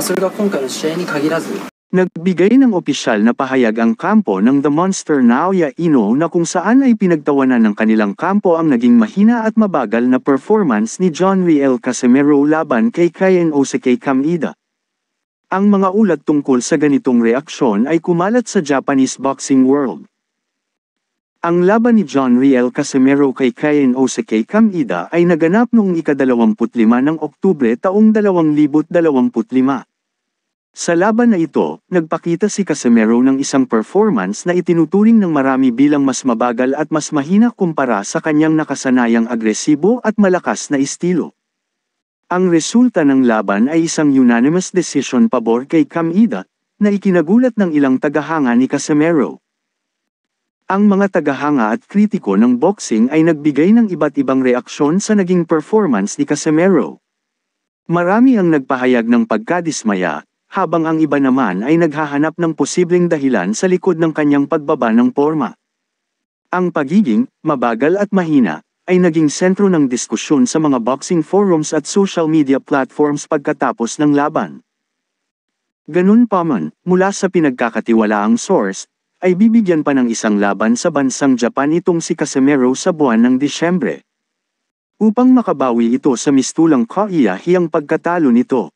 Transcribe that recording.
それが今回の試合に限らず、Nagbigay ng opisyal na pahayag ang kampo ng The Monster Naoya Ino na kung saan ay pinagtawanan ng kanilang kampo ang naging mahina at mabagal na performance ni John Riel Casimero laban kay Kainosuke Kameda. Ang mga ulat tungkol sa ganitong reaksyon ay kumalat sa Japanese boxing world. Ang laban ni John Riel Casimero kay Kainosuke Kameda ay naganap noong ika-25 ng Oktubre taong 2025. Sa laban na ito, nagpakita si Casimero ng isang performance na itinuturing ng marami bilang mas mabagal at mas mahina kumpara sa kanyang nakasanayang agresibo at malakas na estilo. Ang resulta ng laban ay isang unanimous decision pabor kay Kameda, na ikinagulat ng ilang tagahanga ni Casimero. Ang mga tagahanga at kritiko ng boxing ay nagbigay ng iba't ibang reaksyon sa naging performance ni Casimero. Marami ang nagpahayag ng pagkadismaya, habang ang iba naman ay naghahanap ng posibleng dahilan sa likod ng kanyang pagbaba ng porma. Ang pagiging mabagal at mahina ay naging sentro ng diskusyon sa mga boxing forums at social media platforms pagkatapos ng laban. Ganun pa man, mula sa pinagkakatiwalaang source, ay bibigyan pa ng isang laban sa bansang Japan itong si Casimero sa buwan ng Disyembre. Upang makabawi ito sa mistulang Koiya hiyang pagkatalo nito.